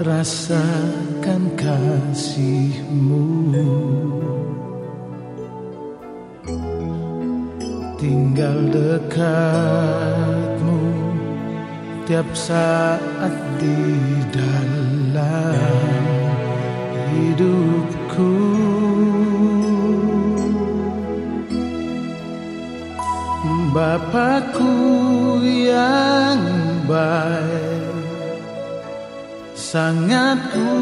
rasakan kasih-Mu, tinggal dekat-Mu tiap saat di dalam hidupku. Bapakku yang baik, sangat ku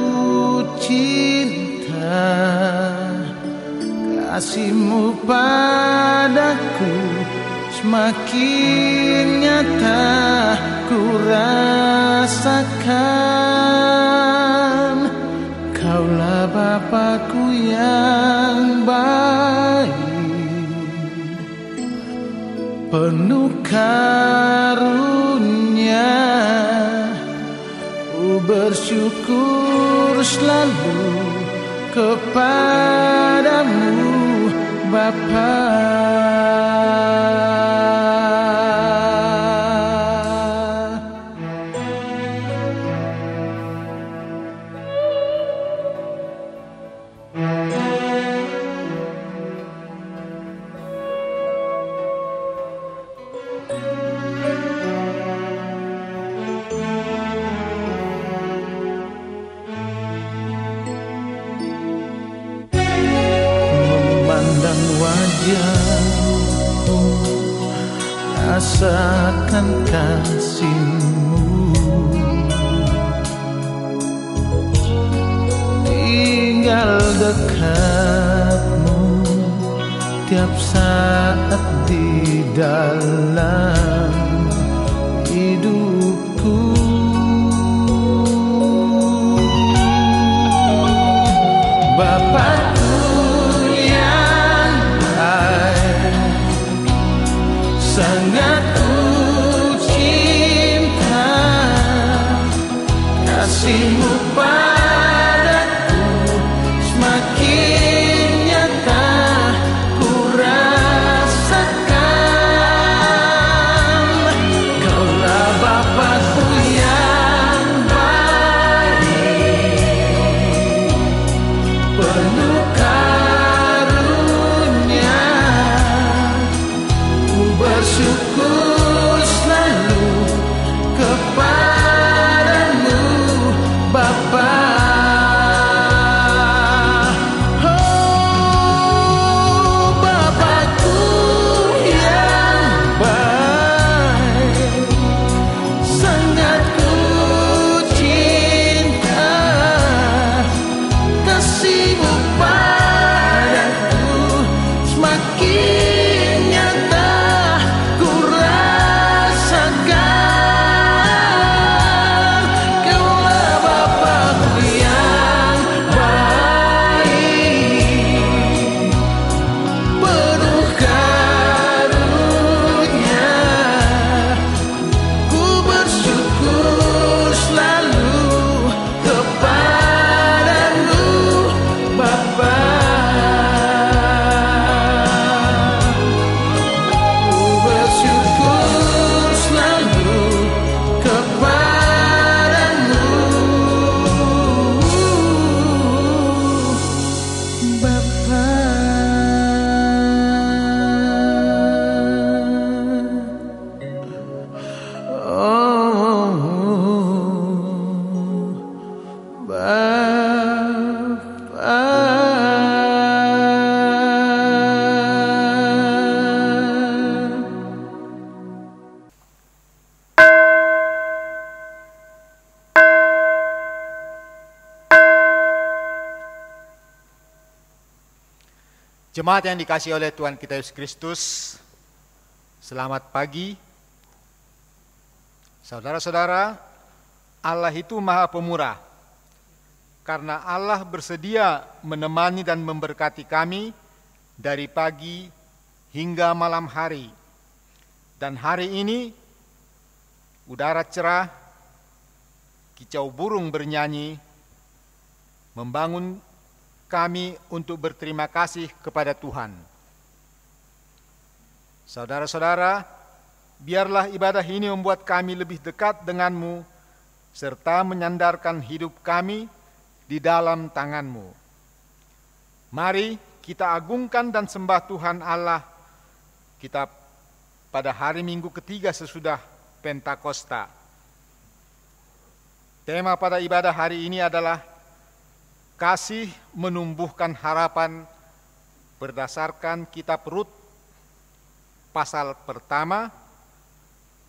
cinta, kasih-Mu padaku semakin nyata ku rasakan. Kaulah Bapakku yang baik, penuh karunia. Ku bersyukur selalu kepadamu Bapa. Rasakan kasih-Mu, tinggal dekat-Mu tiap saat di dalam hidupku. Bapakku yang baik, sangat ku cinta, kasih-Mu padaku semakin nyata ku rasakan. Kaulah Bapakku yang baik, penuh karunia. Ku bersyukur selalu kepadamu Bapa. Oh, Bapakku yang baik, sangat ku cinta, kasih-Mu padaku semakin nyata ku rasakan. Kaulah Bapakku yang baik, penuh karunia. Ku bersyukur selalu kepadamu Bapa. Ku bersyukur selalu kepadamu Bapa. Oh, Bapa. Jemaat yang dikasihi oleh Tuhan kita Yesus Kristus, selamat pagi. Saudara-saudara, Allah itu Maha Pemurah. Karena Allah bersedia menemani dan memberkati kami dari pagi hingga malam hari. Dan hari ini, udara cerah, kicau burung bernyanyi, membangun kami untuk berterima kasih kepada Tuhan. Saudara-saudara, biarlah ibadah ini membuat kami lebih dekat denganmu serta menyandarkan hidup kami di dalam tangan-Mu. Mari kita agungkan dan sembah Tuhan Allah kita pada hari Minggu ketiga sesudah Pentakosta. Tema pada ibadah hari ini adalah kasih menumbuhkan harapan berdasarkan kitab Rut pasal pertama,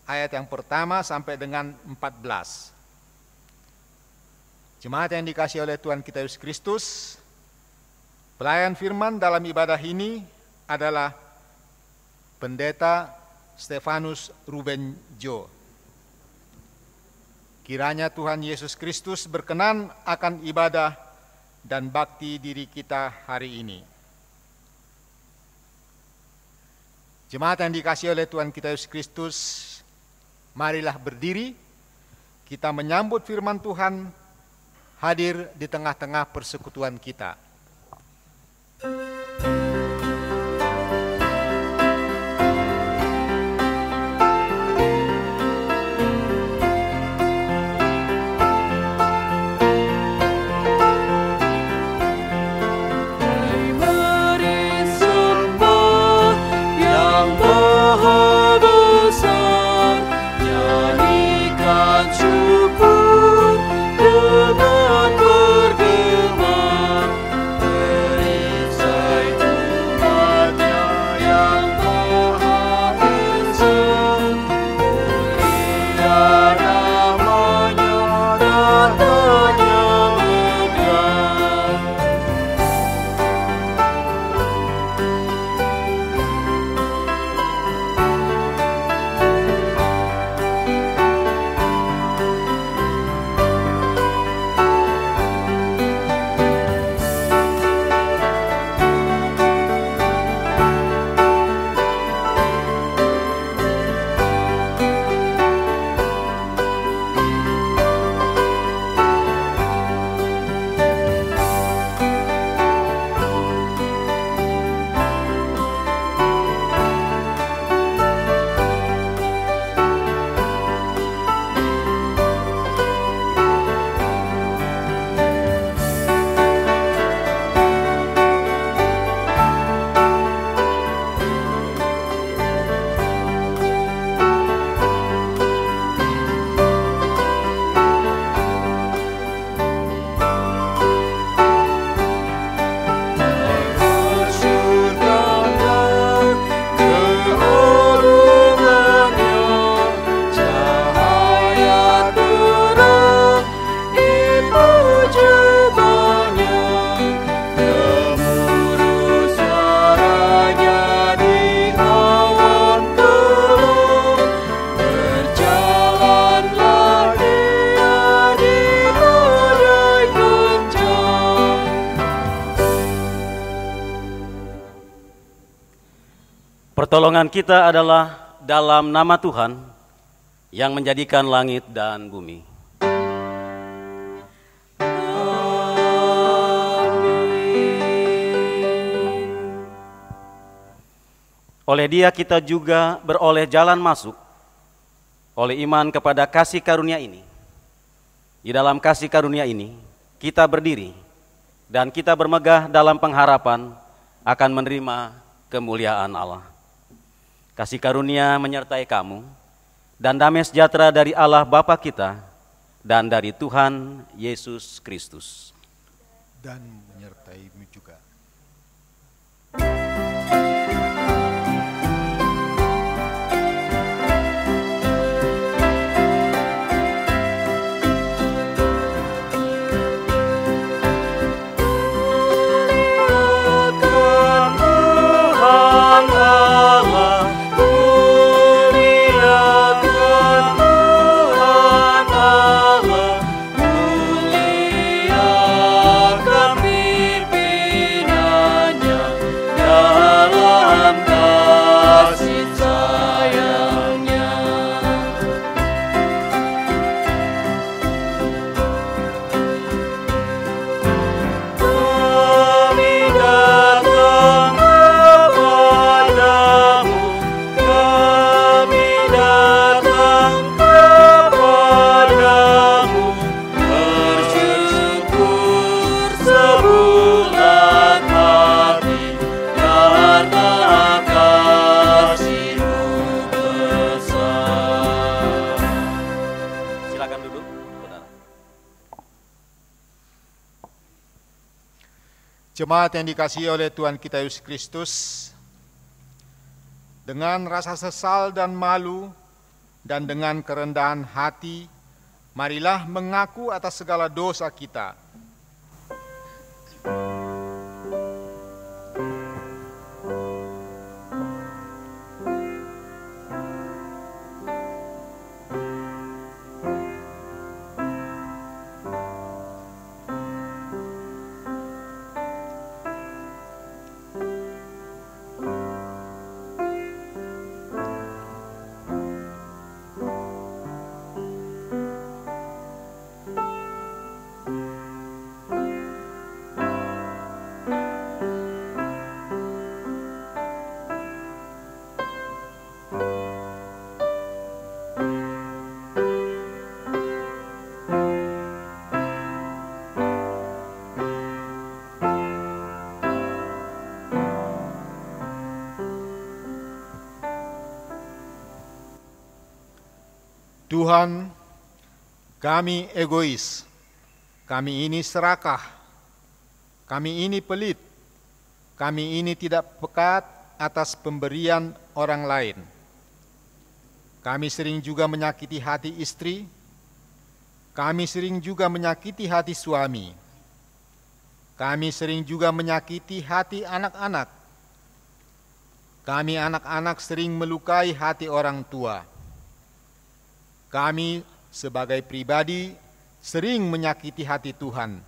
ayat yang pertama sampai dengan 14. Jemaat yang dikasihi oleh Tuhan kita Yesus Kristus, pelayan firman dalam ibadah ini adalah Pendeta Stefanus Ruben Jo. Kiranya Tuhan Yesus Kristus berkenan akan ibadah dan bakti diri kita hari ini. Jemaat yang dikasihi oleh Tuhan kita Yesus Kristus, marilah berdiri, kita menyambut firman Tuhan hadir di tengah-tengah persekutuan kita. Pertolongan kita adalah dalam nama Tuhan yang menjadikan langit dan bumi. Oleh Dia kita juga beroleh jalan masuk oleh iman kepada kasih karunia ini. Di dalam kasih karunia ini kita berdiri dan kita bermegah dalam pengharapan akan menerima kemuliaan Allah. Kasih karunia menyertai kamu dan damai sejahtera dari Allah Bapa kita dan dari Tuhan Yesus Kristus. Dan menyertaimu juga. Muliakan pimpin Jemaat yang dikasihi oleh Tuhan kita Yesus Kristus, dengan rasa sesal dan malu dan dengan kerendahan hati, marilah mengaku atas segala dosa kita. Tuhan, kami egois, kami ini serakah, kami ini pelit, kami ini tidak pekat atas pemberian orang lain. Kami sering juga menyakiti hati istri, kami sering juga menyakiti hati suami, kami sering juga menyakiti hati anak-anak, kami anak-anak sering melukai hati orang tua. Kami sebagai pribadi sering menyakiti hati Tuhan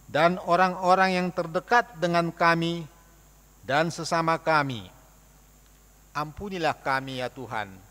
dan orang-orang yang terdekat dengan kami dan sesama kami. Ampunilah kami ya Tuhan.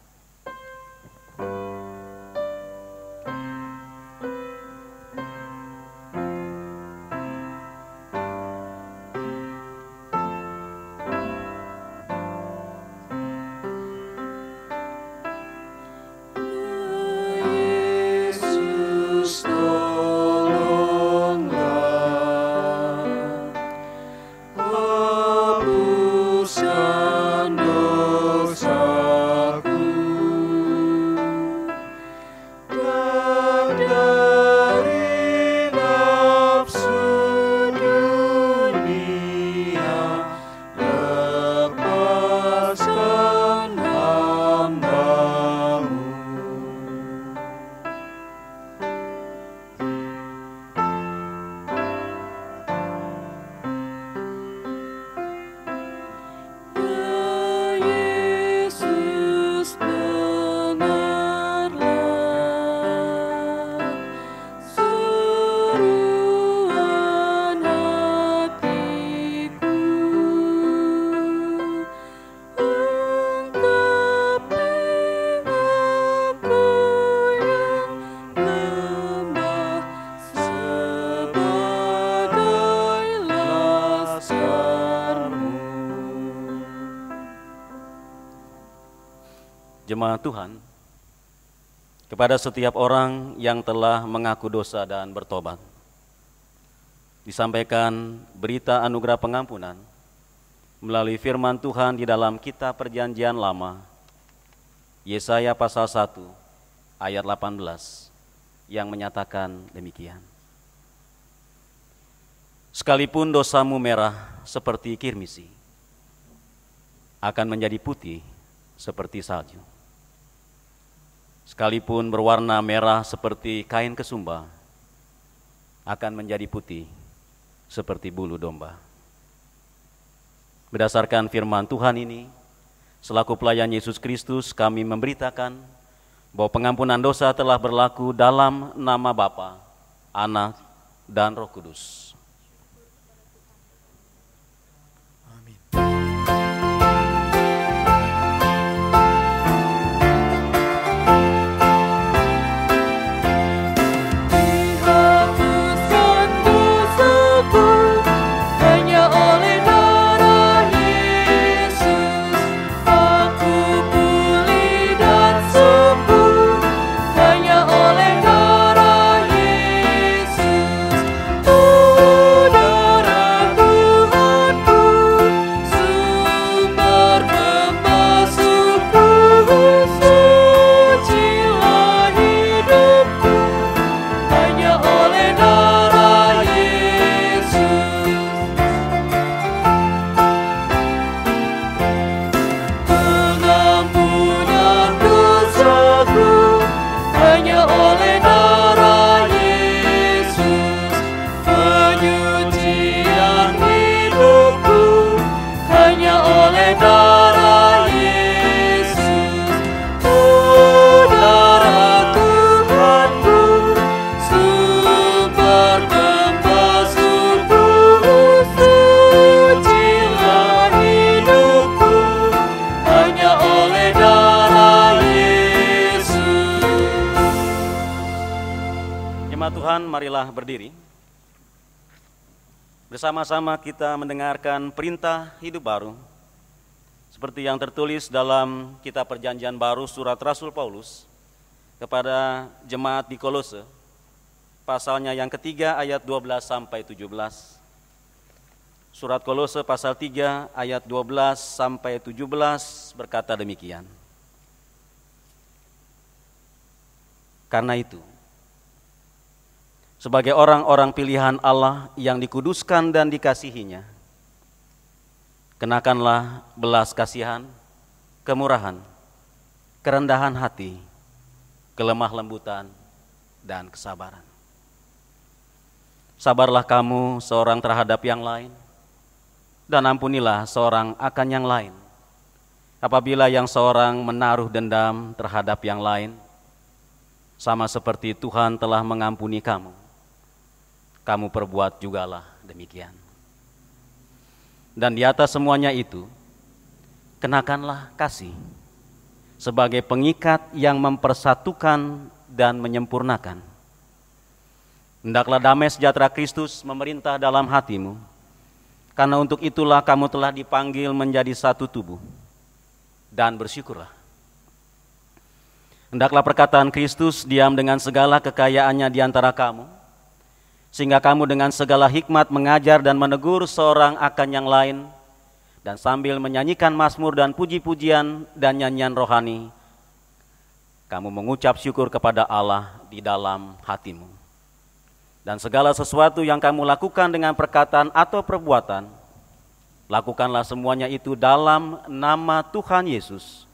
Jemaat Tuhan, kepada setiap orang yang telah mengaku dosa dan bertobat, disampaikan berita anugerah pengampunan melalui firman Tuhan di dalam kitab Perjanjian Lama, Yesaya pasal 1 ayat 18 yang menyatakan demikian. Sekalipun dosamu merah seperti kirmisi, akan menjadi putih seperti salju. Sekalipun berwarna merah seperti kain kesumba, akan menjadi putih seperti bulu domba. Berdasarkan firman Tuhan ini, selaku pelayan Yesus Kristus, kami memberitakan bahwa pengampunan dosa telah berlaku dalam nama Bapa, Anak, dan Roh Kudus. Oh Jemaat Tuhan, marilah berdiri. Bersama-sama kita mendengarkan perintah hidup baru seperti yang tertulis dalam kitab Perjanjian Baru surat Rasul Paulus kepada jemaat di Kolose, pasalnya yang ketiga ayat 12 sampai 17. Surat Kolose pasal 3 ayat 12 sampai 17 berkata demikian. Karena itu, sebagai orang-orang pilihan Allah yang dikuduskan dan dikasihinya, kenakanlah belas kasihan, kemurahan, kerendahan hati, kelemah lembutan, dan kesabaran. Sabarlah kamu seorang terhadap yang lain, dan ampunilah seorang akan yang lain. Apabila yang seorang menaruh dendam terhadap yang lain, sama seperti Tuhan telah mengampuni kamu, kamu perbuat jugalah demikian. Dan di atas semuanya itu, kenakanlah kasih sebagai pengikat yang mempersatukan dan menyempurnakan. Hendaklah damai sejahtera Kristus memerintah dalam hatimu, karena untuk itulah kamu telah dipanggil menjadi satu tubuh, dan bersyukurlah. Hendaklah perkataan Kristus diam dengan segala kekayaannya di antara kamu, sehingga kamu dengan segala hikmat mengajar dan menegur seorang akan yang lain, dan sambil menyanyikan mazmur dan puji-pujian dan nyanyian rohani, kamu mengucap syukur kepada Allah di dalam hatimu. Dan segala sesuatu yang kamu lakukan dengan perkataan atau perbuatan, lakukanlah semuanya itu dalam nama Tuhan Yesus,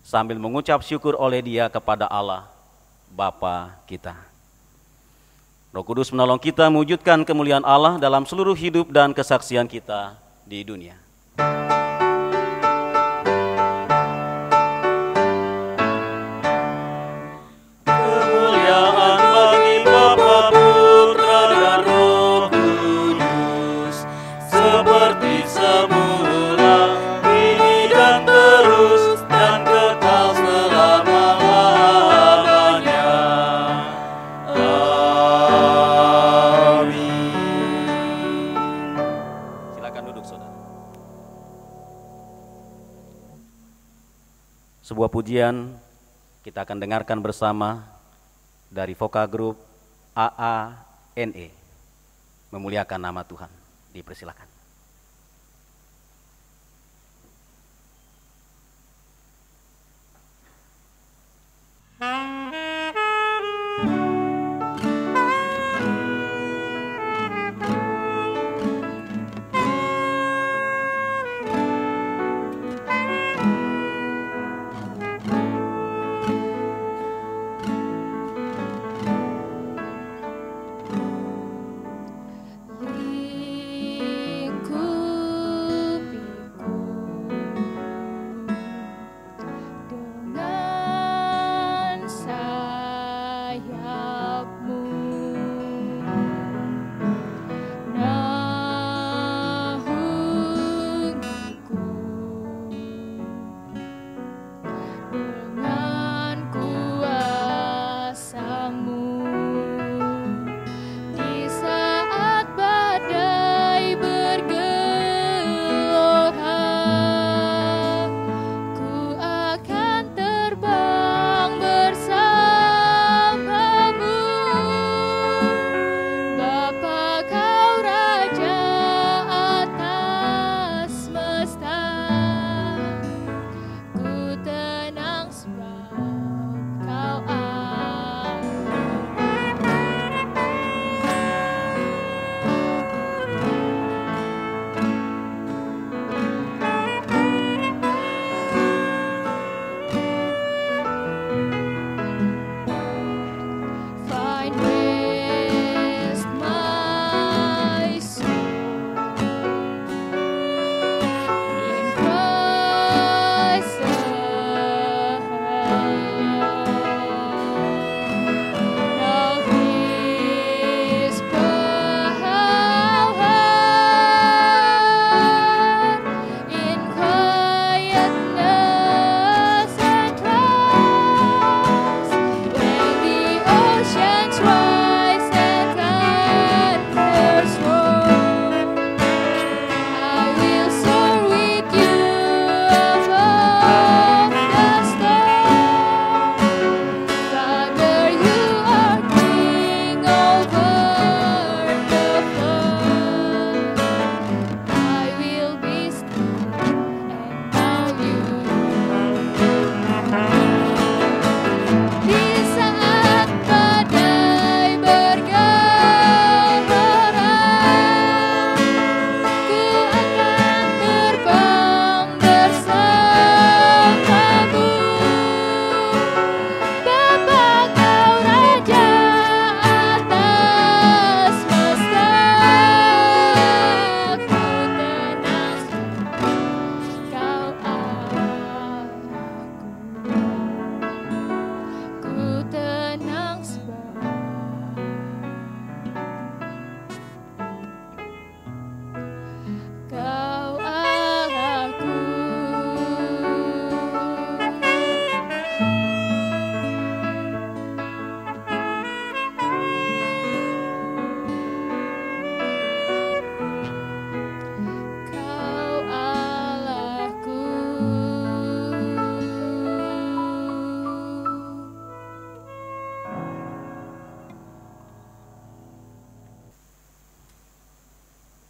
sambil mengucap syukur oleh Dia kepada Allah, Bapa kita. Roh Kudus menolong kita mewujudkan kemuliaan Allah dalam seluruh hidup dan kesaksian kita di dunia. Kemuliaan bagi Bapa, Putra, dan Roh Kudus, seperti semula, kini dan terus, dan kekal selama-lamanya. Sebuah pujian kita akan dengarkan bersama dari Vokal Grup AANE, memuliakan nama Tuhan. Dipersilakan.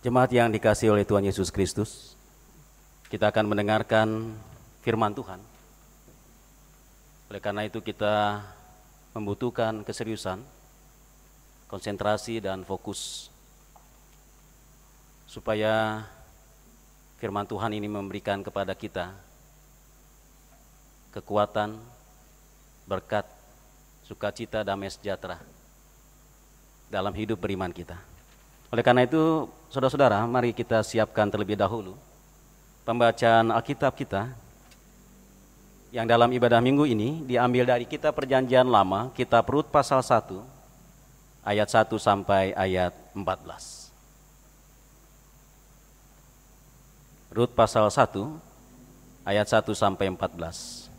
Jemaat yang dikasihi oleh Tuhan Yesus Kristus, kita akan mendengarkan firman Tuhan. Oleh karena itu kita membutuhkan keseriusan, konsentrasi dan fokus supaya firman Tuhan ini memberikan kepada kita kekuatan, berkat, sukacita, damai sejahtera dalam hidup beriman kita. Oleh karena itu, saudara-saudara, mari kita siapkan terlebih dahulu pembacaan Alkitab kita yang dalam ibadah minggu ini diambil dari kitab Perjanjian Lama, kitab Rut pasal 1, ayat 1 sampai ayat 14. Rut pasal 1, ayat 1 sampai 14.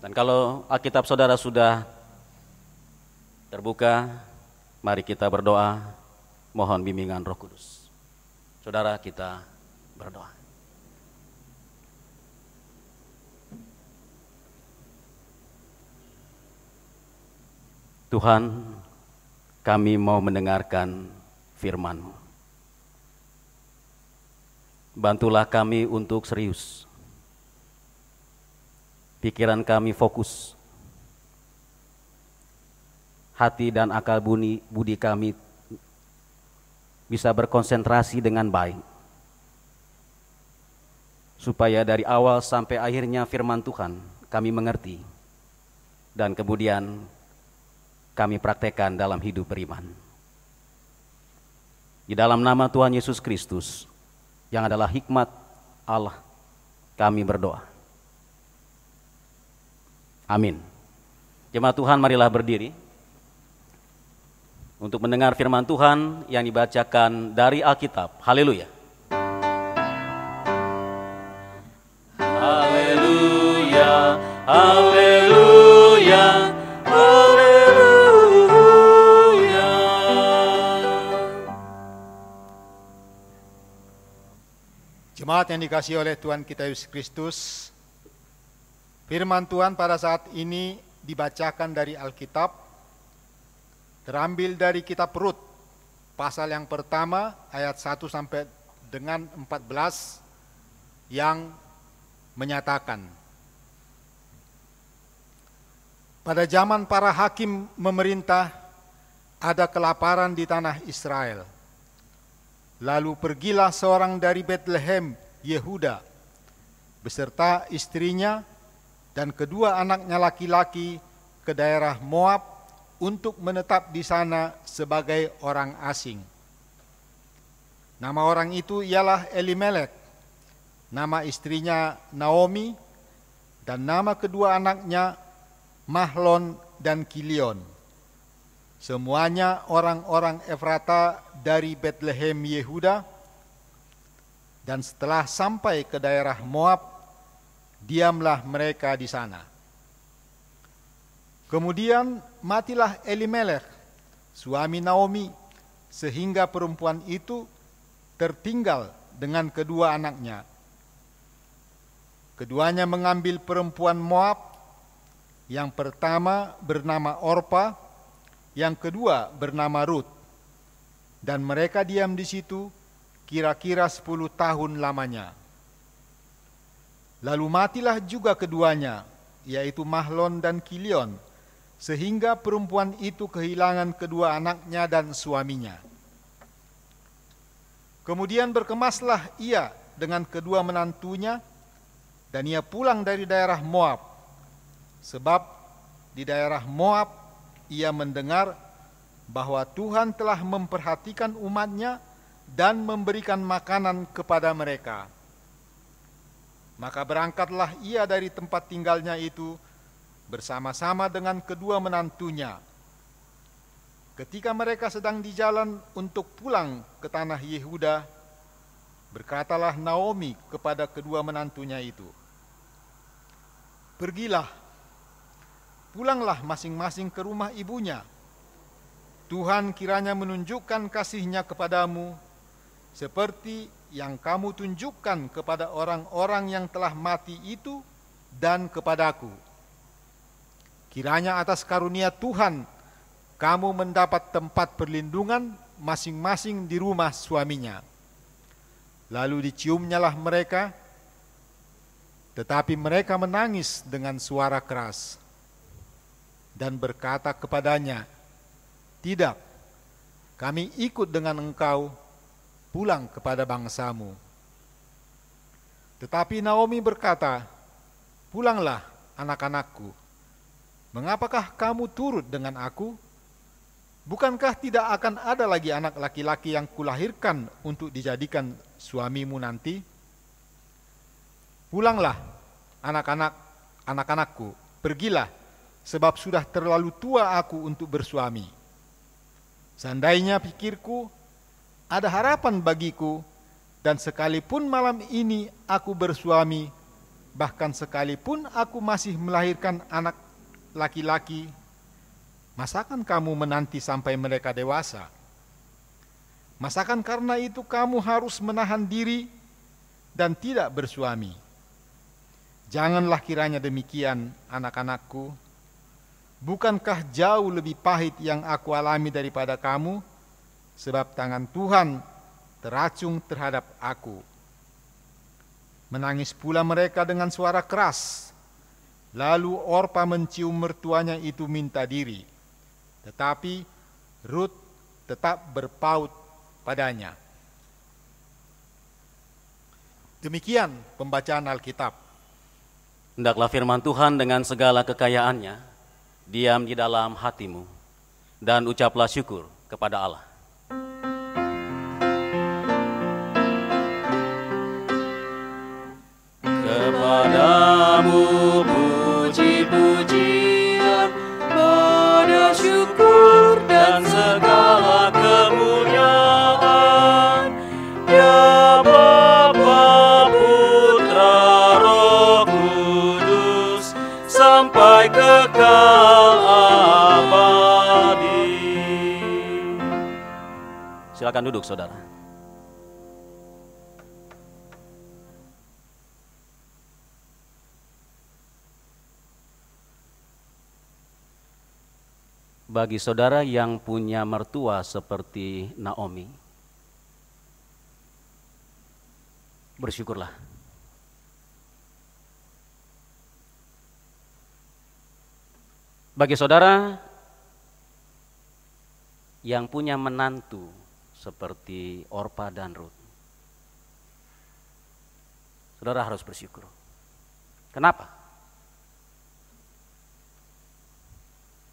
Dan kalau Alkitab saudara sudah terbuka, mari kita berdoa. Mohon bimbingan Roh Kudus. Saudara, kita berdoa. Tuhan, kami mau mendengarkan firman-Mu. Bantulah kami untuk serius. Pikiran kami fokus. Hati dan akal budi kami bisa berkonsentrasi dengan baik, supaya dari awal sampai akhirnya firman Tuhan kami mengerti, dan kemudian kami praktekkan dalam hidup beriman. Di dalam nama Tuhan Yesus Kristus, yang adalah hikmat Allah, kami berdoa. Amin. Jemaat Tuhan, marilah berdiri untuk mendengar firman Tuhan yang dibacakan dari Alkitab. Haleluya. Haleluya, haleluya, haleluya. Jemaat yang dikasihi oleh Tuhan kita Yesus Kristus, firman Tuhan pada saat ini dibacakan dari Alkitab, terambil dari kitab Rut, pasal yang pertama, ayat 1 sampai dengan 14, yang menyatakan, pada zaman para hakim memerintah, ada kelaparan di tanah Israel. Lalu pergilah seorang dari Betlehem, Yehuda, beserta istrinya dan kedua anaknya laki-laki ke daerah Moab untuk menetap di sana sebagai orang asing. Nama orang itu ialah Elimelek, nama istrinya Naomi, dan nama kedua anaknya Mahlon dan Kilion. Semuanya orang-orang Efrata dari Betlehem Yehuda, dan setelah sampai ke daerah Moab, diamlah mereka di sana. Kemudian matilah Elimelek, suami Naomi, sehingga perempuan itu tertinggal dengan kedua anaknya. Keduanya mengambil perempuan Moab, yang pertama bernama Orpa, yang kedua bernama Rut, dan mereka diam di situ kira-kira 10 tahun lamanya. Lalu matilah juga keduanya, yaitu Mahlon dan Kilion, sehingga perempuan itu kehilangan kedua anaknya dan suaminya. Kemudian berkemaslah ia dengan kedua menantunya, dan ia pulang dari daerah Moab, sebab di daerah Moab ia mendengar bahwa Tuhan telah memperhatikan umatnya dan memberikan makanan kepada mereka. Maka berangkatlah ia dari tempat tinggalnya itu bersama-sama dengan kedua menantunya. Ketika mereka sedang di jalan untuk pulang ke tanah Yehuda, berkatalah Naomi kepada kedua menantunya itu, "Pergilah, pulanglah masing-masing ke rumah ibunya. Tuhan kiranya menunjukkan kasih-Nya kepadamu, seperti yang kamu tunjukkan kepada orang-orang yang telah mati itu dan kepadaku. Kiranya atas karunia Tuhan kamu mendapat tempat perlindungan masing-masing di rumah suaminya. Lalu diciumnyalah mereka, tetapi mereka menangis dengan suara keras dan berkata kepadanya, "Tidak, kami ikut dengan engkau pulang kepada bangsamu." Tetapi Naomi berkata, "Pulanglah, anak-anakku. Mengapakah kamu turut dengan aku? Bukankah tidak akan ada lagi anak laki-laki yang kulahirkan untuk dijadikan suamimu nanti? Pulanglah, anak-anakku, pergilah, sebab sudah terlalu tua aku untuk bersuami. Seandainya pikirku, ada harapan bagiku, dan sekalipun malam ini aku bersuami, bahkan sekalipun aku masih melahirkan anak laki-laki, masakan kamu menanti sampai mereka dewasa? Masakan karena itu kamu harus menahan diri dan tidak bersuami? Janganlah kiranya demikian, anak-anakku. Bukankah jauh lebih pahit yang aku alami daripada kamu, sebab tangan Tuhan teracung terhadap aku." Menangis pula mereka dengan suara keras. Lalu Orpa mencium mertuanya itu minta diri, tetapi Rut tetap berpaut padanya. Demikian pembacaan Alkitab. Hendaklah firman Tuhan dengan segala kekayaannya diam di dalam hatimu, dan ucaplah syukur kepada Allah. Kepadamu puji-pujian, pada syukur dan segala kemuliaan, ya Bapa, Putra, Roh Kudus, sampai kekal abadi. Silakan duduk, saudara. Bagi saudara yang punya mertua seperti Naomi, bersyukurlah. Bagi saudara yang punya menantu seperti Orpa dan Rut, saudara harus bersyukur. Kenapa?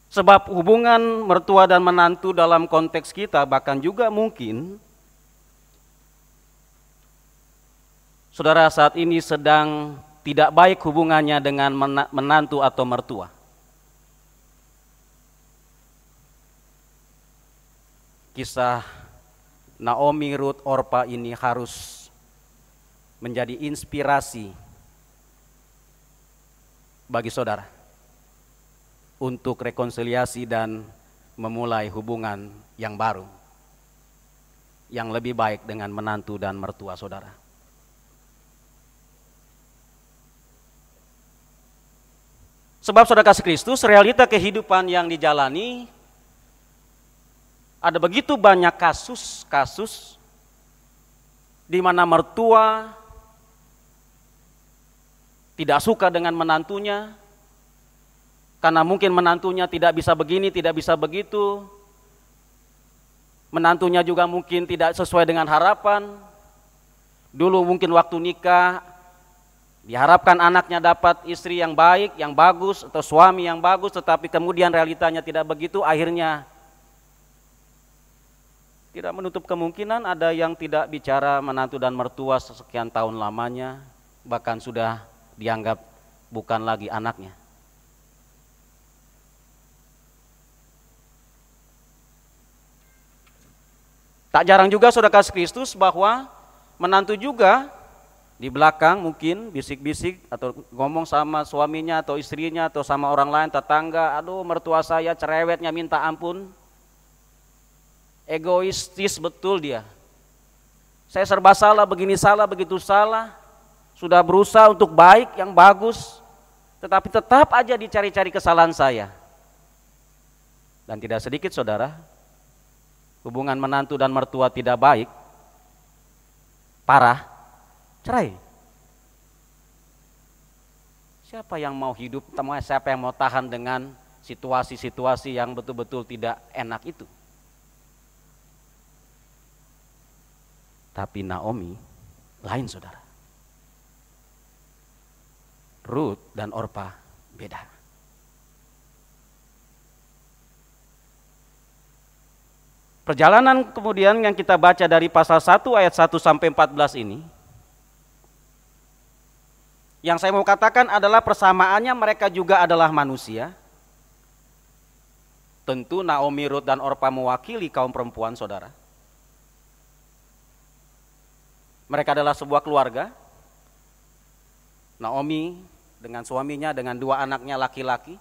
Sebab hubungan mertua dan menantu dalam konteks kita, bahkan juga mungkin saudara saat ini sedang tidak baik hubungannya dengan menantu atau mertua. Kisah Naomi, Rut, Orpa ini harus menjadi inspirasi bagi saudara untuk rekonsiliasi dan memulai hubungan yang baru, yang lebih baik dengan menantu dan mertua saudara. Sebab saudara kasih Kristus, realita kehidupan yang dijalani, ada begitu banyak kasus-kasus di mana mertua tidak suka dengan menantunya, karena mungkin menantunya tidak bisa begini, tidak bisa begitu. Menantunya juga mungkin tidak sesuai dengan harapan. Dulu mungkin waktu nikah, diharapkan anaknya dapat istri yang baik, yang bagus, atau suami yang bagus, tetapi kemudian realitanya tidak begitu. Akhirnya tidak menutup kemungkinan ada yang tidak bicara menantu dan mertua sekian tahun lamanya, bahkan sudah dianggap bukan lagi anaknya. Tak jarang juga saudara kasih Kristus bahwa menantu juga di belakang mungkin bisik-bisik atau ngomong sama suaminya atau istrinya atau sama orang lain, tetangga, "Aduh, mertua saya cerewetnya minta ampun. Egoistis betul dia. Saya serba salah, begini salah, begitu salah. Sudah berusaha untuk baik, yang bagus, tetapi tetap aja dicari-cari kesalahan saya." Dan tidak sedikit saudara, hubungan menantu dan mertua tidak baik, parah, cerai. Siapa yang mau hidup, siapa yang mau tahan dengan situasi-situasi yang betul-betul tidak enak itu? Tapi Naomi lain saudara. Ruth dan Orpa beda. Perjalanan kemudian yang kita baca dari pasal 1 ayat 1 sampai 14 ini, yang saya mau katakan adalah persamaannya mereka juga adalah manusia. Tentu Naomi, Ruth, dan Orpa mewakili kaum perempuan saudara. Mereka adalah sebuah keluarga. Naomi dengan suaminya, dengan 2 anaknya laki-laki.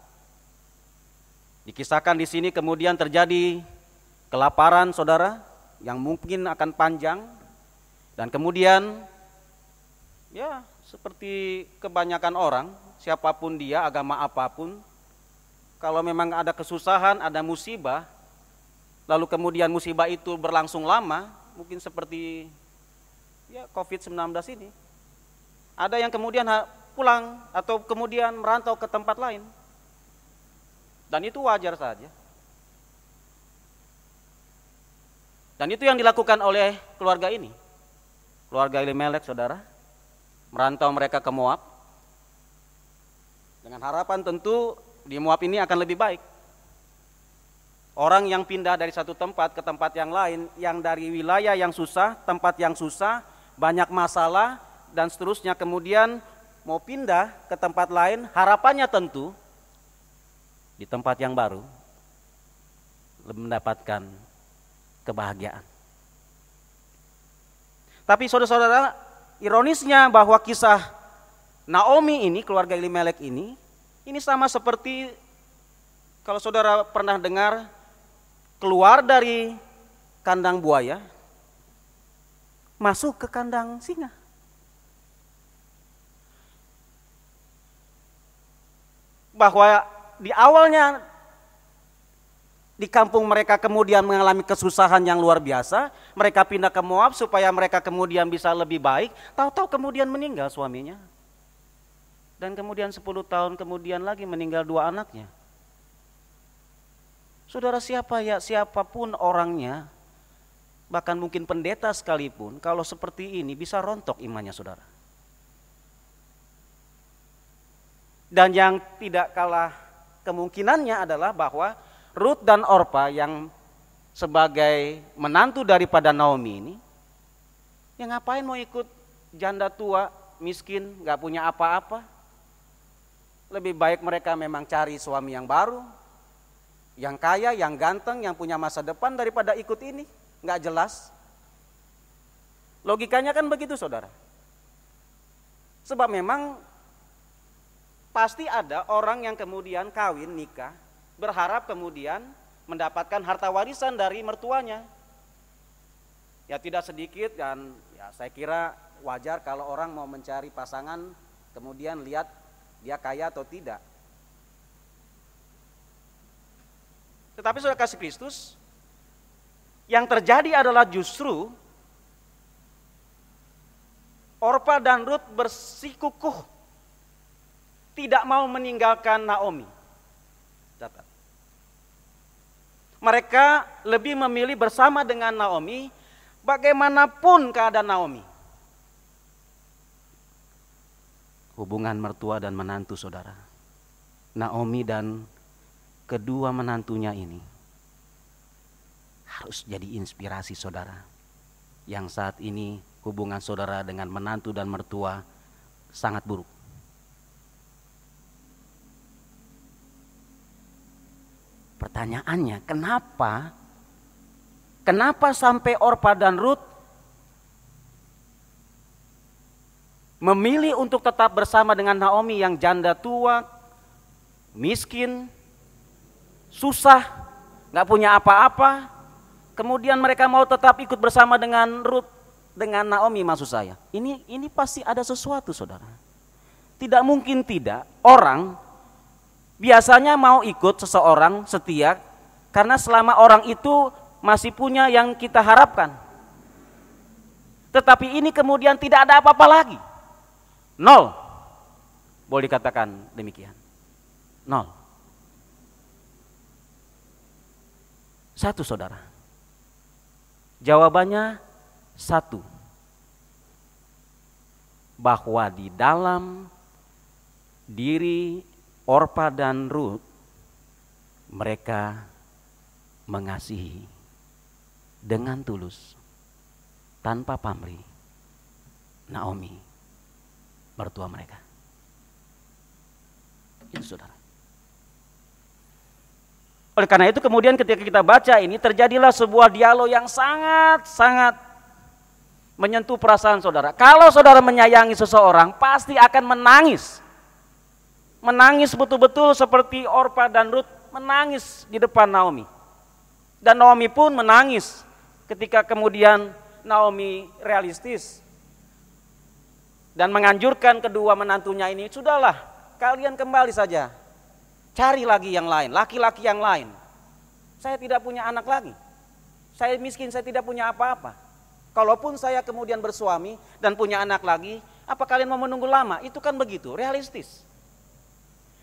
Dikisahkan di sini kemudian terjadi kelaparan saudara yang mungkin akan panjang. Dan kemudian ya seperti kebanyakan orang, siapapun dia, agama apapun, kalau memang ada kesusahan, ada musibah, lalu kemudian musibah itu berlangsung lama, mungkin seperti ya COVID-19 ini. Ada yang kemudian pulang atau kemudian merantau ke tempat lain. Dan itu wajar saja. Dan itu yang dilakukan oleh keluarga ini. Keluarga Elimelek saudara, merantau mereka ke Moab. Dengan harapan tentu di Moab ini akan lebih baik. Orang yang pindah dari satu tempat ke tempat yang lain, yang dari wilayah yang susah, tempat yang susah, banyak masalah, dan seterusnya, kemudian mau pindah ke tempat lain, harapannya tentu di tempat yang baru mendapatkan kebahagiaan. Tapi saudara-saudara, ironisnya bahwa kisah Naomi ini, keluarga Elimelek ini sama seperti kalau saudara pernah dengar keluar dari kandang buaya, masuk ke kandang singa. Bahwa di awalnya di kampung mereka kemudian mengalami kesusahan yang luar biasa, mereka pindah ke Moab supaya mereka kemudian bisa lebih baik, tahu-tahu kemudian meninggal suaminya. Dan kemudian 10 tahun kemudian lagi meninggal 2 anaknya. Saudara, siapapun orangnya, bahkan mungkin pendeta sekalipun, kalau seperti ini bisa rontok imannya saudara. Dan yang tidak kalah kemungkinannya adalah bahwa Ruth dan Orpa yang sebagai menantu daripada Naomi ini, yang ngapain mau ikut janda tua, miskin, gak punya apa-apa. Lebih baik mereka memang cari suami yang baru, yang kaya, yang ganteng, yang punya masa depan daripada ikut ini. Gak jelas. Logikanya kan begitu saudara. Sebab memang pasti ada orang yang kemudian kawin, nikah, berharap kemudian mendapatkan harta warisan dari mertuanya. Ya tidak sedikit, dan ya saya kira wajar kalau orang mau mencari pasangan kemudian lihat dia kaya atau tidak. Tetapi saudara kasih Kristus, yang terjadi adalah justru Orpa dan Ruth bersikukuh tidak mau meninggalkan Naomi. Catat. Mereka lebih memilih bersama dengan Naomi bagaimanapun keadaan Naomi. Hubungan mertua dan menantu saudara. Naomi dan kedua menantunya ini harus jadi inspirasi saudara. Yang saat ini hubungan saudara dengan menantu dan mertua sangat buruk. Pertanyaannya, kenapa sampai Orpa dan Ruth memilih untuk tetap bersama dengan Naomi yang janda tua, miskin, susah, gak punya apa-apa, kemudian mereka mau tetap ikut bersama dengan Ruth, dengan Naomi maksud saya. Ini pasti ada sesuatu saudara. Tidak mungkin tidak orang biasanya mau ikut seseorang setia Karena selama orang itu masih punya yang kita harapkan. Tetapi ini kemudian tidak ada apa-apa lagi. Nol. Boleh dikatakan demikian. Nol. Satu, saudara. Jawabannya satu. Bahwa di dalam diri Orpa dan Rut, mereka mengasihi dengan tulus, tanpa pamrih, Naomi, mertua mereka. Itu, saudara. Oleh karena itu kemudian ketika kita baca ini, terjadilah sebuah dialog yang sangat-sangat menyentuh perasaan saudara. Kalau saudara menyayangi seseorang, pasti akan menangis. Menangis betul-betul seperti Orpa dan Rut menangis di depan Naomi. Dan Naomi pun menangis ketika kemudian Naomi realistis dan menganjurkan kedua menantunya ini, sudahlah kalian kembali saja, cari lagi yang lain, laki-laki yang lain. Saya tidak punya anak lagi, saya miskin, saya tidak punya apa-apa. Kalaupun saya kemudian bersuami dan punya anak lagi, apa kalian mau menunggu lama? Itu kan begitu, realistis.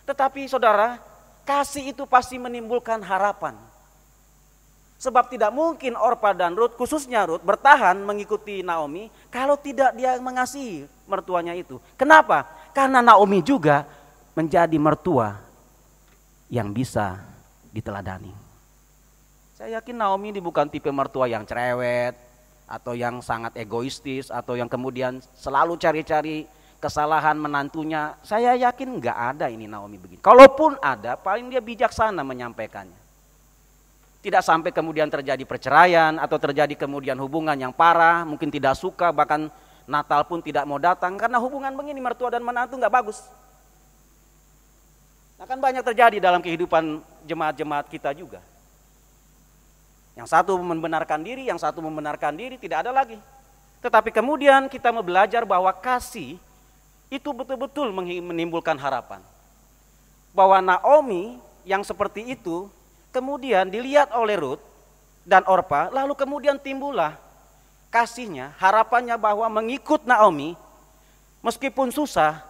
Tetapi saudara, kasih itu pasti menimbulkan harapan. Sebab tidak mungkin Orpa dan Rut, khususnya Rut, bertahan mengikuti Naomi kalau tidak dia mengasihi mertuanya itu. Kenapa? Karena Naomi juga menjadi mertua yang bisa diteladani. Saya yakin Naomi ini bukan tipe mertua yang cerewet, atau yang sangat egoistis, atau yang kemudian selalu cari-cari kesalahan menantunya. Saya yakin nggak ada ini Naomi begini. Kalaupun ada, paling dia bijaksana menyampaikannya. Tidak sampai kemudian terjadi perceraian atau terjadi kemudian hubungan yang parah, mungkin tidak suka, bahkan Natal pun tidak mau datang karena hubungan begini mertua dan menantu nggak bagus. Akan banyak terjadi dalam kehidupan jemaat-jemaat kita juga. Yang satu membenarkan diri, yang satu membenarkan diri, tidak ada lagi. Tetapi kemudian kita mau belajar bahwa kasih itu betul-betul menimbulkan harapan. Bahwa Naomi yang seperti itu kemudian dilihat oleh Rut dan Orpa, lalu kemudian timbullah kasihnya, harapannya bahwa mengikut Naomi, meskipun susah,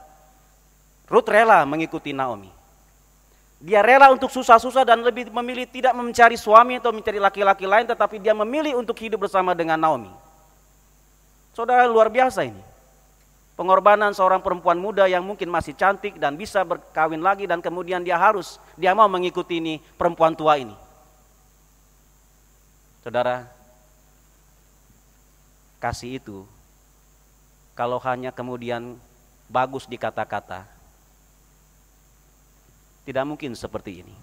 Rut rela mengikuti Naomi. Dia rela untuk susah-susah dan lebih memilih tidak mencari suami atau mencari laki-laki lain, tetapi dia memilih untuk hidup bersama dengan Naomi. Saudara, luar biasa ini. Pengorbanan seorang perempuan muda yang mungkin masih cantik dan bisa berkawin lagi, dan kemudian dia mau mengikuti ini perempuan tua ini. Saudara, kasih itu kalau hanya kemudian bagus di kata-kata, tidak mungkin seperti ini.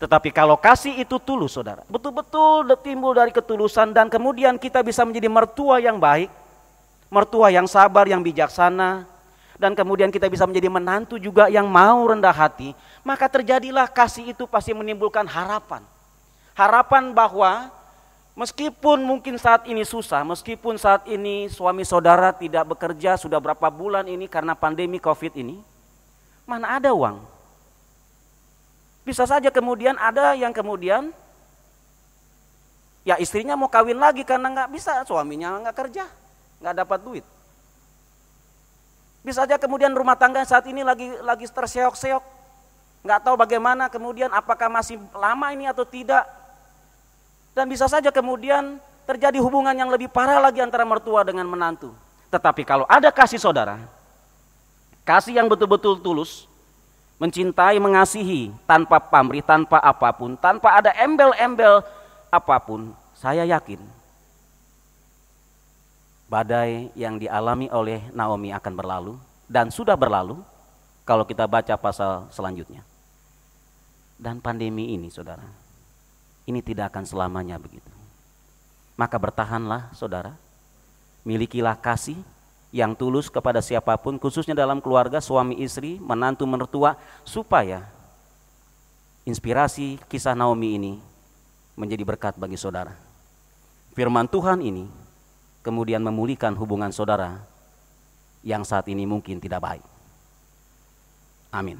Tetapi kalau kasih itu tulus, saudara, betul-betul timbul dari ketulusan, dan kemudian kita bisa menjadi mertua yang baik, mertua yang sabar, yang bijaksana, dan kemudian kita bisa menjadi menantu juga yang mau rendah hati, maka terjadilah kasih itu pasti menimbulkan harapan. Harapan bahwa meskipun mungkin saat ini susah, meskipun saat ini suami saudara tidak bekerja sudah berapa bulan ini karena pandemi COVID ini, mana ada uang. Bisa saja kemudian ada yang kemudian ya istrinya mau kawin lagi karena nggak bisa, suaminya nggak kerja, nggak dapat duit. Bisa saja kemudian rumah tangga saat ini lagi terseok-seok, nggak tahu bagaimana kemudian apakah masih lama ini atau tidak. Dan bisa saja kemudian terjadi hubungan yang lebih parah lagi antara mertua dengan menantu. Tetapi kalau ada kasih saudara, kasih yang betul-betul tulus, mencintai, mengasihi tanpa pamrih, tanpa apapun, tanpa ada embel-embel apapun, saya yakin badai yang dialami oleh Naomi akan berlalu dan sudah berlalu kalau kita baca pasal selanjutnya. Dan pandemi ini, saudara, ini tidak akan selamanya begitu. Maka bertahanlah, saudara, milikilah kasih yang tulus kepada siapapun, khususnya dalam keluarga, suami istri, menantu mertua, supaya inspirasi kisah Naomi ini menjadi berkat bagi saudara. Firman Tuhan ini kemudian memulihkan hubungan saudara yang saat ini mungkin tidak baik. Amin.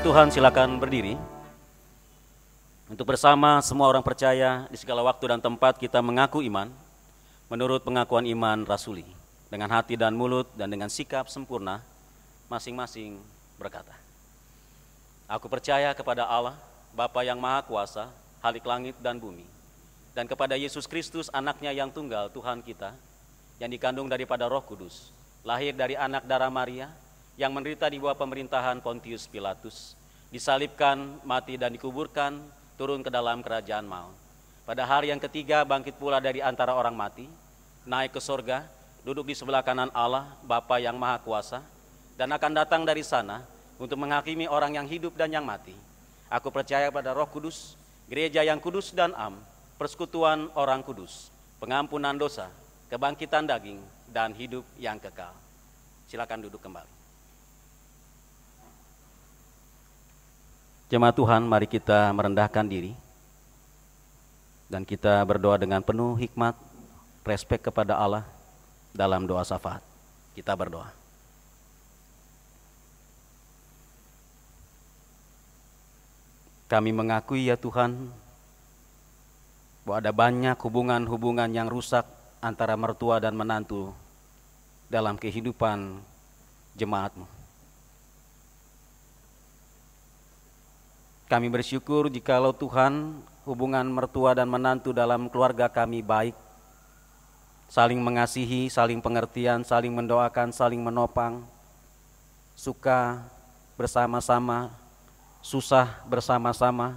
Tuhan, silakan berdiri. Untuk bersama semua orang percaya di segala waktu dan tempat kita mengaku iman menurut pengakuan iman rasuli, dengan hati dan mulut dan dengan sikap sempurna, masing-masing berkata, aku percaya kepada Allah, Bapa yang Maha Kuasa, Khalik langit dan bumi, dan kepada Yesus Kristus, anaknya yang tunggal, Tuhan kita, yang dikandung daripada Roh Kudus, lahir dari anak darah Maria, yang menderita di bawah pemerintahan Pontius Pilatus, disalibkan, mati dan dikuburkan, turun ke dalam kerajaan maut. Pada hari yang ketiga bangkit pula dari antara orang mati, naik ke sorga, duduk di sebelah kanan Allah, Bapa yang Maha Kuasa, dan akan datang dari sana untuk menghakimi orang yang hidup dan yang mati. Aku percaya pada Roh Kudus, gereja yang kudus dan am, persekutuan orang kudus, pengampunan dosa, kebangkitan daging, dan hidup yang kekal. Silakan duduk kembali. Jemaat Tuhan, mari kita merendahkan diri dan kita berdoa dengan penuh hikmat, respek kepada Allah dalam doa syafaat. Kita berdoa. Kami mengakui ya Tuhan, bahwa ada banyak hubungan-hubungan yang rusak antara mertua dan menantu dalam kehidupan jemaat-Mu. Kami bersyukur jikalau Tuhan, hubungan mertua dan menantu dalam keluarga kami baik, saling mengasihi, saling pengertian, saling mendoakan, saling menopang, suka bersama-sama, susah bersama-sama,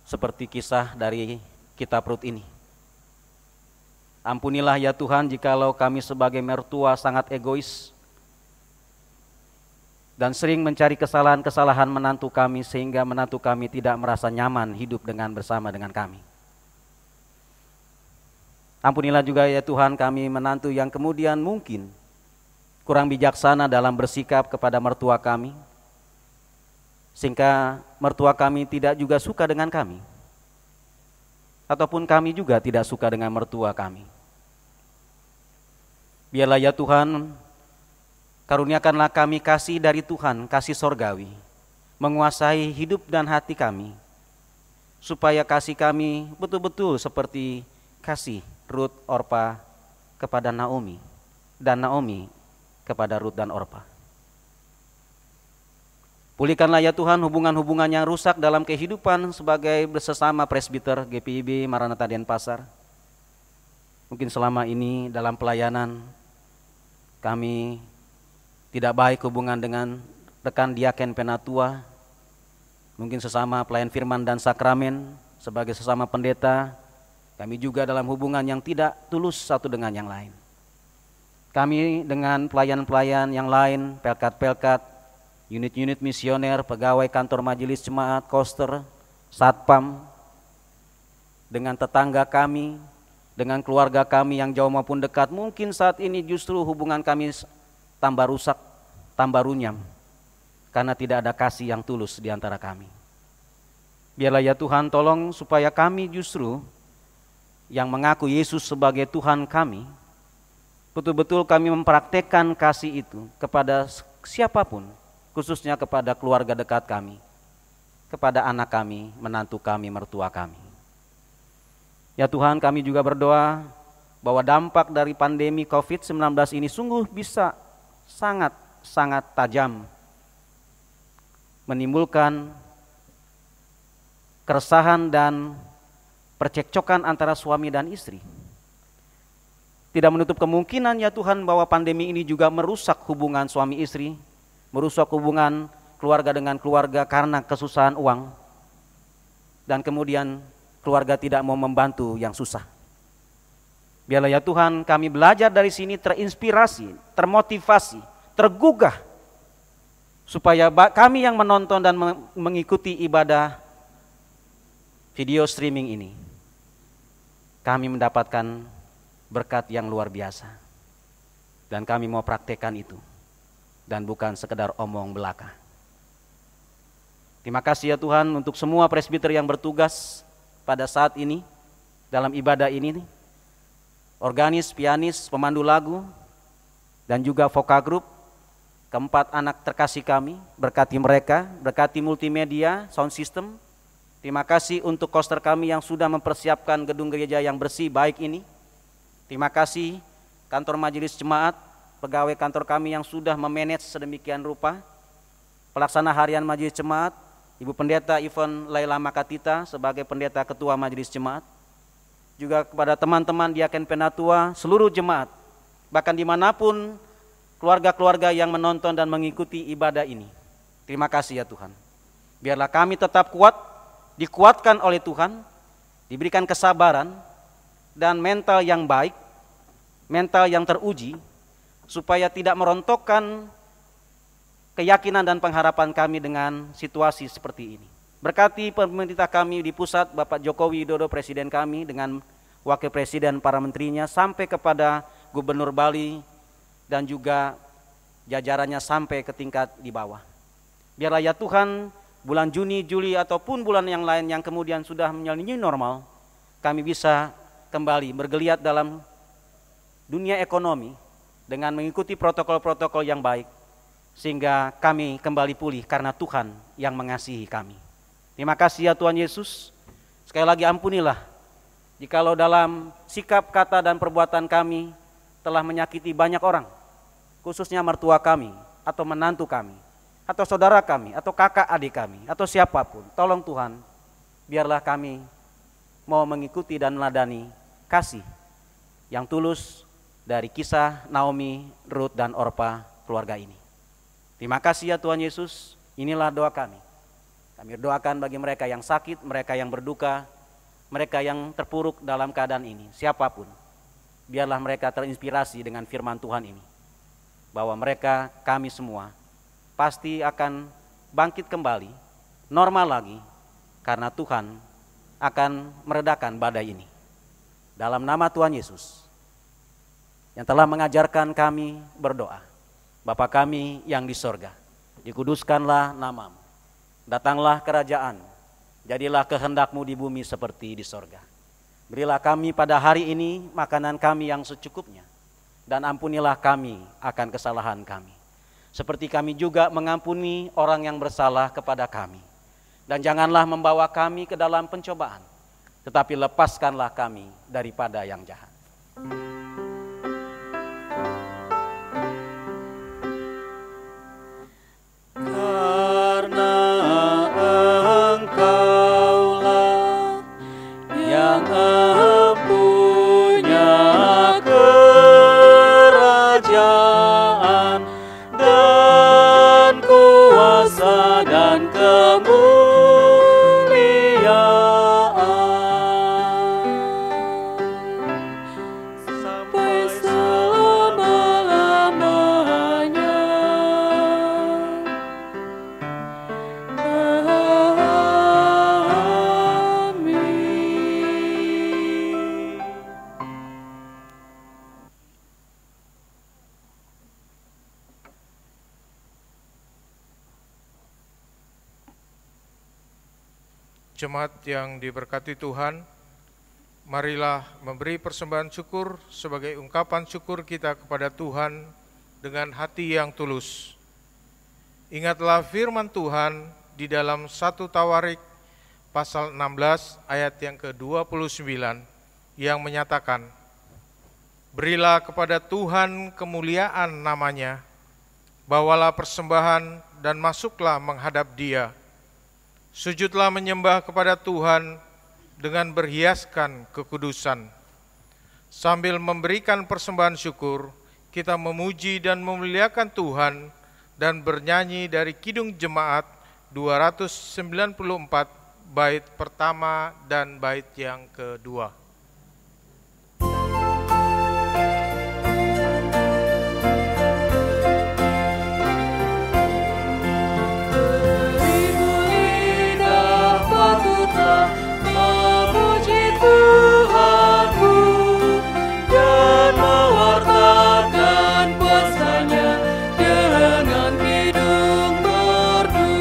seperti kisah dari kitab Rut ini. Ampunilah ya Tuhan jikalau kami sebagai mertua sangat egois dan sering mencari kesalahan-kesalahan menantu kami sehingga menantu kami tidak merasa nyaman hidup bersama dengan kami. Ampunilah juga ya Tuhan kami menantu yang kemudian mungkin kurang bijaksana dalam bersikap kepada mertua kami, sehingga mertua kami tidak juga suka dengan kami, ataupun kami juga tidak suka dengan mertua kami. Biarlah ya Tuhan, karuniakanlah kami kasih dari Tuhan, kasih sorgawi, menguasai hidup dan hati kami, supaya kasih kami betul-betul seperti kasih Rut Orpa kepada Naomi, dan Naomi kepada Rut dan Orpa. Pulihkanlah ya Tuhan hubungan-hubungan yang rusak dalam kehidupan sebagai bersesama presbiter GPIB Maranatha Denpasar. Mungkin selama ini dalam pelayanan kami tidak baik hubungan dengan rekan diaken penatua, mungkin sesama pelayan firman dan sakramen, sebagai sesama pendeta, kami juga dalam hubungan yang tidak tulus satu dengan yang lain. Kami dengan pelayan-pelayan yang lain, pelkat-pelkat, unit-unit misioner, pegawai kantor majelis jemaat, koster, satpam, dengan tetangga kami, dengan keluarga kami yang jauh maupun dekat, mungkin saat ini justru hubungan kami tambah rusak, tambah runyam, karena tidak ada kasih yang tulus di antara kami. Biarlah ya Tuhan tolong supaya kami justru yang mengaku Yesus sebagai Tuhan kami, betul-betul kami mempraktekkan kasih itu kepada siapapun, khususnya kepada keluarga dekat kami, kepada anak kami, menantu kami, mertua kami. Ya Tuhan, kami juga berdoa bahwa dampak dari pandemi COVID-19 ini sungguh bisa sangat tajam, menimbulkan keresahan dan percekcokan antara suami dan istri. Tidak menutup kemungkinan ya Tuhan bahwa pandemi ini juga merusak hubungan suami istri, merusak hubungan keluarga dengan keluarga karena kesusahan uang, dan kemudian keluarga tidak mau membantu yang susah. Biarlah ya Tuhan kami belajar dari sini terinspirasi, termotivasi, tergugah, supaya kami yang menonton dan mengikuti ibadah video streaming ini, kami mendapatkan berkat yang luar biasa. Dan kami mau praktekkan itu, dan bukan sekedar omong belaka. Terima kasih ya Tuhan untuk semua presbiter yang bertugas pada saat ini dalam ibadah ini, organis, pianis, pemandu lagu, dan juga vocal group. keempat anak terkasih kami, berkati mereka, berkati multimedia, sound system. Terima kasih untuk koster kami yang sudah mempersiapkan gedung gereja yang bersih baik ini. Terima kasih kantor majelis jemaat, pegawai kantor kami yang sudah memanage sedemikian rupa. Pelaksana harian majelis jemaat, Ibu Pendeta Yvonne Laila Makatita sebagai pendeta ketua majelis jemaat. Juga kepada teman-teman diaken penatua, seluruh jemaat, bahkan dimanapun keluarga-keluarga yang menonton dan mengikuti ibadah ini. Terima kasih ya Tuhan. Biarlah kami tetap kuat, dikuatkan oleh Tuhan, diberikan kesabaran dan mental yang baik, mental yang teruji, supaya tidak merontokkan keyakinan dan pengharapan kami dengan situasi seperti ini. Berkati pemerintah kami di pusat, Bapak Joko Widodo Presiden kami dengan Wakil Presiden para menterinya, sampai kepada Gubernur Bali dan juga jajarannya sampai ke tingkat di bawah. Biarlah ya Tuhan, bulan Juni, Juli ataupun bulan yang lain yang kemudian sudah menjalani new normal, kami bisa kembali bergeliat dalam dunia ekonomi dengan mengikuti protokol-protokol yang baik, sehingga kami kembali pulih karena Tuhan yang mengasihi kami. Terima kasih ya Tuhan Yesus. Sekali lagi ampunilah jikalau dalam sikap, kata, dan perbuatan kami telah menyakiti banyak orang, khususnya mertua kami, atau menantu kami, atau saudara kami, atau kakak adik kami, atau siapapun. Tolong Tuhan, biarlah kami mau mengikuti dan meladani kasih yang tulus dari kisah Naomi, Ruth, dan Orpa keluarga ini. Terima kasih ya Tuhan Yesus, inilah doa kami. Kami doakan bagi mereka yang sakit, mereka yang berduka, mereka yang terpuruk dalam keadaan ini, siapapun. Biarlah mereka terinspirasi dengan firman Tuhan ini, bahwa mereka, kami semua, pasti akan bangkit kembali, normal lagi, karena Tuhan akan meredakan badai ini. Dalam nama Tuhan Yesus, yang telah mengajarkan kami berdoa. Bapa kami yang di sorga, dikuduskanlah namamu, datanglah kerajaan, jadilah kehendak-Mu di bumi seperti di sorga. Berilah kami pada hari ini makanan kami yang secukupnya, dan ampunilah kami akan kesalahan kami, seperti kami juga mengampuni orang yang bersalah kepada kami. Dan janganlah membawa kami ke dalam pencobaan, tetapi lepaskanlah kami daripada yang jahat. Karena Engkaulah yang punya kerajaan dan kuasa dan kemuliaan sampai selama-lamanya. Jemaat yang diberkati Tuhan, marilah memberi persembahan syukur sebagai ungkapan syukur kita kepada Tuhan dengan hati yang tulus. Ingatlah firman Tuhan di dalam 1 Tawarik pasal 16 ayat yang ke-29 yang menyatakan, berilah kepada Tuhan kemuliaan namanya, bawalah persembahan dan masuklah menghadap Dia. Sujudlah menyembah kepada Tuhan dengan berhiaskan kekudusan. Sambil memberikan persembahan syukur, kita memuji dan memuliakan Tuhan dan bernyanyi dari Kidung Jemaat 294 bait pertama dan bait yang kedua. Memuji Tuhanku dan mewartakan kuasa-Nya dengan kidung merdu.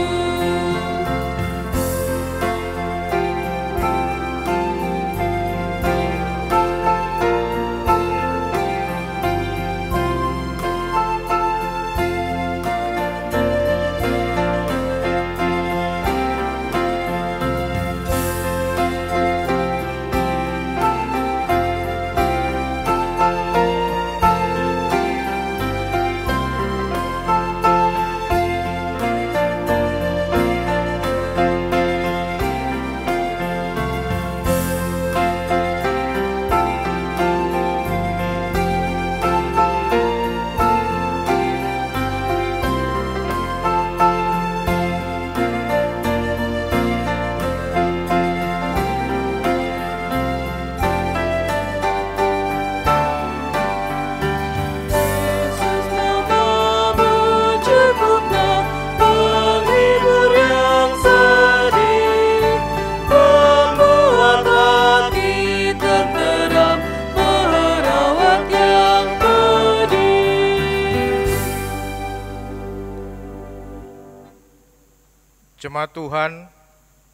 Jemaat Tuhan,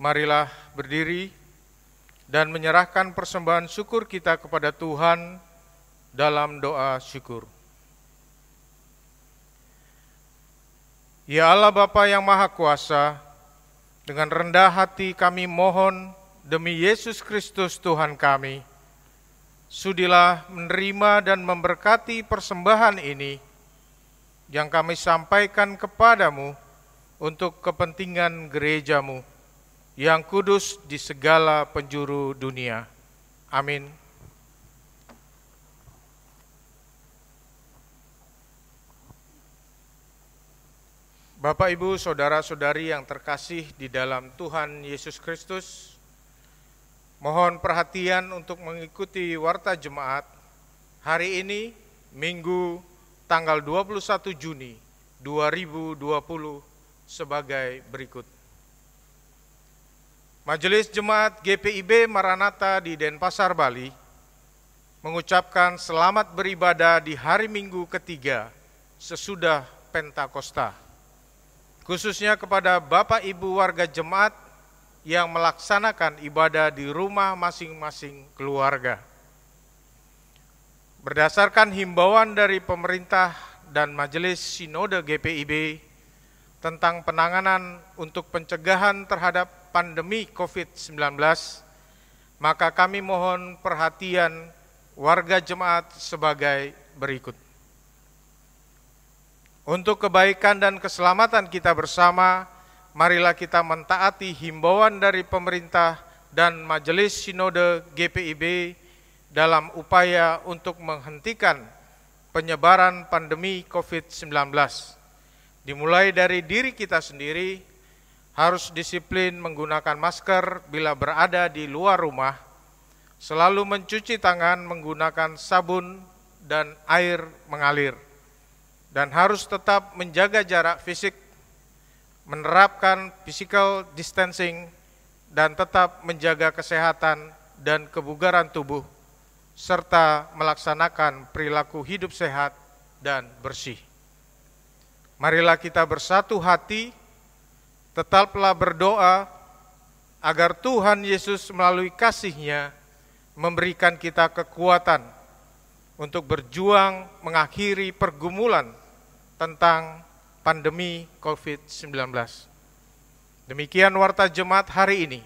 marilah berdiri dan menyerahkan persembahan syukur kita kepada Tuhan dalam doa syukur. Ya Allah Bapa yang Maha Kuasa, dengan rendah hati kami mohon demi Yesus Kristus Tuhan kami, sudilah menerima dan memberkati persembahan ini yang kami sampaikan kepadamu untuk kepentingan gerejamu yang kudus di segala penjuru dunia. Amin. Bapak, Ibu, Saudara-saudari yang terkasih di dalam Tuhan Yesus Kristus, mohon perhatian untuk mengikuti warta jemaat hari ini, Minggu tanggal 21 Juni 2020 sebagai berikut. Majelis Jemaat GPIB Maranatha di Denpasar, Bali mengucapkan selamat beribadah di hari Minggu ketiga sesudah Pentakosta, khususnya kepada Bapak Ibu warga jemaat yang melaksanakan ibadah di rumah masing-masing keluarga. Berdasarkan himbauan dari pemerintah dan Majelis Sinode GPIB tentang penanganan untuk pencegahan terhadap pandemi COVID-19, maka kami mohon perhatian warga jemaat sebagai berikut. Untuk kebaikan dan keselamatan kita bersama, marilah kita mentaati himbauan dari pemerintah dan Majelis Sinode GPIB dalam upaya untuk menghentikan penyebaran pandemi COVID-19. Dimulai dari diri kita sendiri, harus disiplin menggunakan masker bila berada di luar rumah, selalu mencuci tangan menggunakan sabun dan air mengalir, dan harus tetap menjaga jarak fisik, menerapkan physical distancing, dan tetap menjaga kesehatan dan kebugaran tubuh, serta melaksanakan perilaku hidup sehat dan bersih. Marilah kita bersatu hati, tetaplah berdoa agar Tuhan Yesus melalui kasih-Nya memberikan kita kekuatan untuk berjuang mengakhiri pergumulan tentang pandemi COVID-19. Demikian warta jemaat hari ini.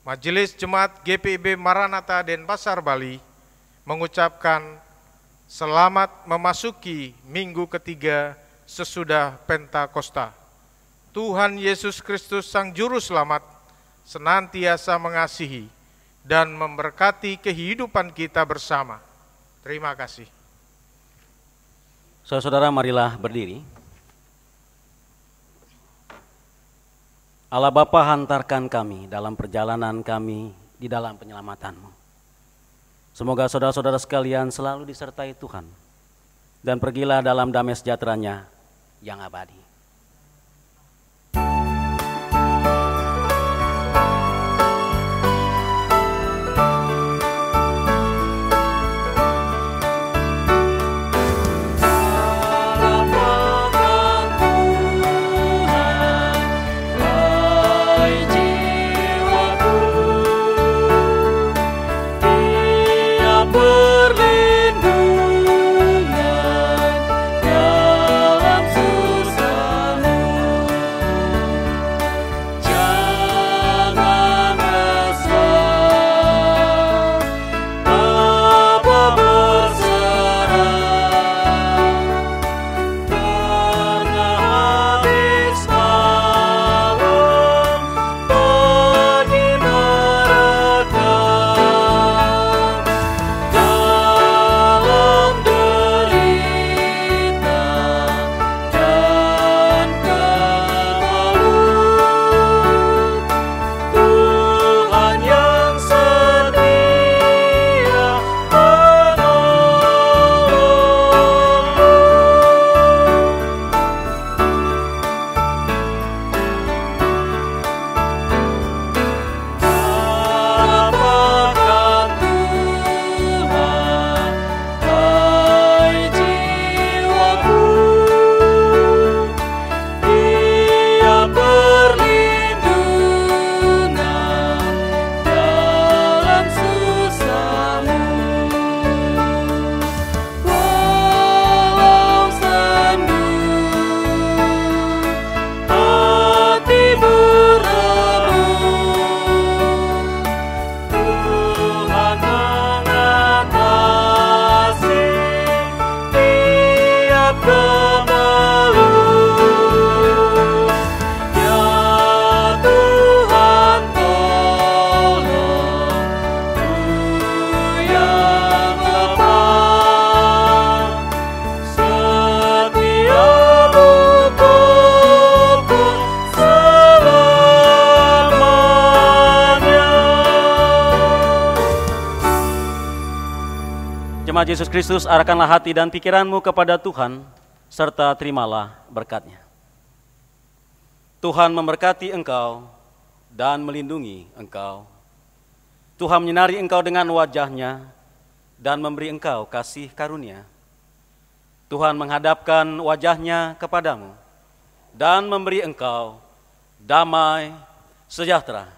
Majelis Jemaat GPIB Maranatha Denpasar, Bali mengucapkan selamat memasuki minggu ketiga sesudah Pentakosta. Tuhan Yesus Kristus Sang Juru Selamat senantiasa mengasihi dan memberkati kehidupan kita bersama. Terima kasih. Saudara-saudara, marilah berdiri. Allah Bapa, hantarkan kami dalam perjalanan kami di dalam penyelamatanmu. Semoga saudara-saudara sekalian selalu disertai Tuhan, dan pergilah dalam damai sejahtera-Nya yang abadi. Perlindungan dalam susah. Jemaat Yesus Kristus, arahkanlah hati dan pikiranmu kepada Tuhan, serta terimalah berkat-Nya. Tuhan memberkati engkau dan melindungi engkau. Tuhan menyinari engkau dengan wajah-Nya dan memberi engkau kasih karunia. Tuhan menghadapkan wajah-Nya kepadamu dan memberi engkau damai sejahtera.